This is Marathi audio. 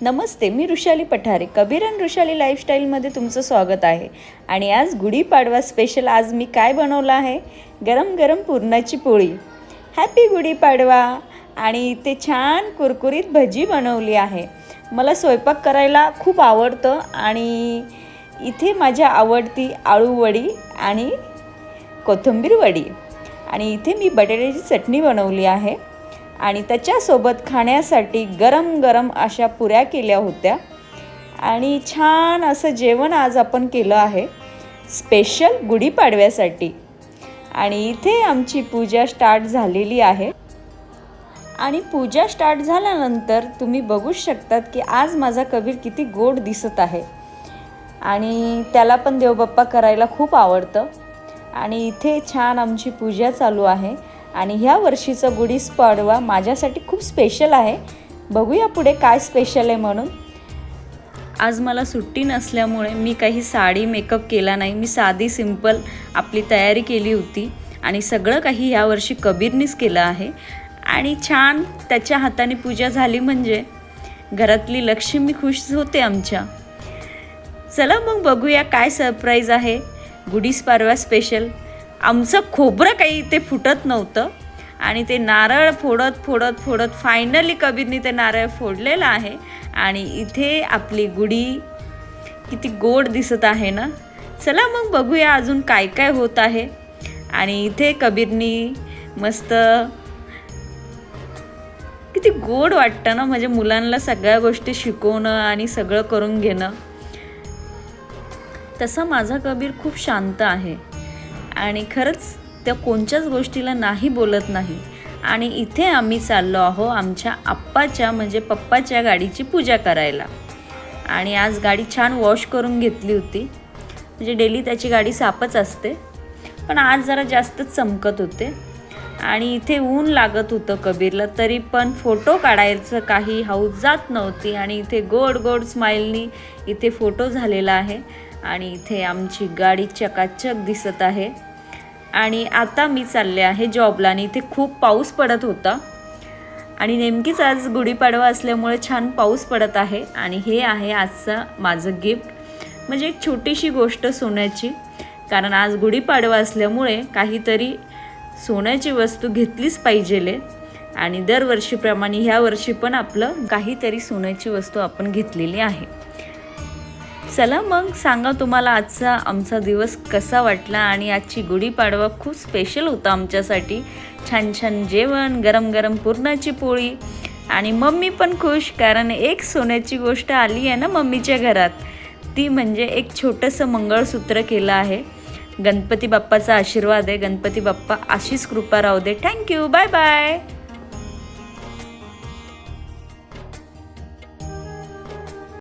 नमस्ते, मी ऋषाली पठारे. कबीर अँड ऋषाली लाईफस्टाईलमध्ये तुमचं स्वागत आहे. आणि आज गुढीपाडवा स्पेशल आज मी काय बनवलं आहे, गरम गरम पुरणाची पोळी. हॅपी गुढीपाडवा. आणि इथे छान कुरकुरीत भजी बनवली आहे. मला स्वयंपाक करायला खूप आवडतं आणि इथे माझ्या आवडती आळू वडी आणि कोथिंबीर वडी आणि इथे मी बटाट्याची चटणी बनवली आहे. आणि त्याच्यासोबत खाण्यासाठी गरम गरम अशा पुऱ्या केल्या होत्या. आणि छान असं जेवण आज आपण केलं आहे स्पेशल गुढीपाडव्यासाठी. आणि इथे आमची पूजा स्टार्ट झालेली आहे. आणि पूजा स्टार्ट झाल्यानंतर तुम्ही बघू शकतात की आज माझा कबीर किती गोड दिसत आहे. आणि त्याला पण देवबाप्पा करायला खूप आवडतं. आणि इथे छान आमची पूजा चालू आहे. आणि ह्या वर्षीचा गुढीपाडवा माझ्यासाठी खूप स्पेशल आहे. बघूया पुढे काय स्पेशल आहे म्हणून. आज मला सुट्टी नसल्यामुळे मी काही साडी मेकअप केला नाही. मी साधी सिंपल आपली तयारी केली होती. आणि सगळं काही ह्या वर्षी कबीरनीच केलं आहे. आणि छान त्याच्या हाताने पूजा झाली म्हणजे घरातली लक्ष्मी खुश होते आमच्या. चला मग बघूया काय सरप्राईज आहे गुढीपाडवा स्पेशल. आमचं खोबरं काही इथे फुटत नव्हतं आणि ते नारळ फोडत फायनली कबीरनी ते नारळ फोडलेलं आहे. आणि इथे आपली गुढी किती गोड दिसत आहे ना. चला मग बघूया अजून काय काय होत आहे. आणि इथे कबीरनी मस्त किती गोड वाटतं ना, म्हणजे मुलांना सगळ्या गोष्टी शिकवणं आणि सगळं करून घेणं. तसं माझा कबीर खूप शांत आहे आणि खरंच त्या कोणत्याच गोष्टीला नाही बोलत नाही. आणि इथे आम्ही चाललो आहो आमच्या आप्पाच्या म्हणजे पप्पाच्या गाडीची पूजा करायला. आणि आज गाडी छान वॉश करून घेतली होती. म्हणजे डेली त्याची गाडी साफच असते, पण आज जरा जास्तच चमकत होते. आणि इथे ऊन लागत होतं कबीरला, तरी पण फोटो काढायचं काही हौस जात नव्हती. आणि इथे गोड गोड स्माईलनी इथे फोटो झालेला आहे. आणि इथे आमची गाडी चकाचक दिसत आहे. आणि आता मी चालले आहे जॉबला. आणि इथे खूप पाऊस पडत होता आणि नेमकीच आज गुढीपाडवा असल्यामुळे छान पाऊस पडत आहे. आणि हे आहे आजचं माझं गिफ्ट, म्हणजे एक छोटीशी गोष्ट सोन्याची. कारण आज गुढीपाडवा असल्यामुळे काहीतरी सोन्याची वस्तू घेतलीच पाहिजेले. आणि दरवर्षीप्रमाणे ह्या वर्षी पण आपलं काहीतरी सोन्याची वस्तू आपण घेतलेली आहे. चला मग सांगा तुम्हाला आजचा आमचा दिवस कसा वाटला. आणि आजची गुढीपाडवा खूप स्पेशल होता आमच्यासाठी. छान छान जेवण, गरम गरम पुरणाची पोळी. आणि मम्मी पण खुश, कारण एक सोन्याची गोष्ट आली आहे ना मम्मीच्या घरात. ती म्हणजे एक छोटंसं मंगळसूत्र केलं आहे. गणपती बाप्पाचा आशीर्वाद आहे. गणपती बाप्पा अशीच कृपा राहू दे. थँक्यू. Bye bye.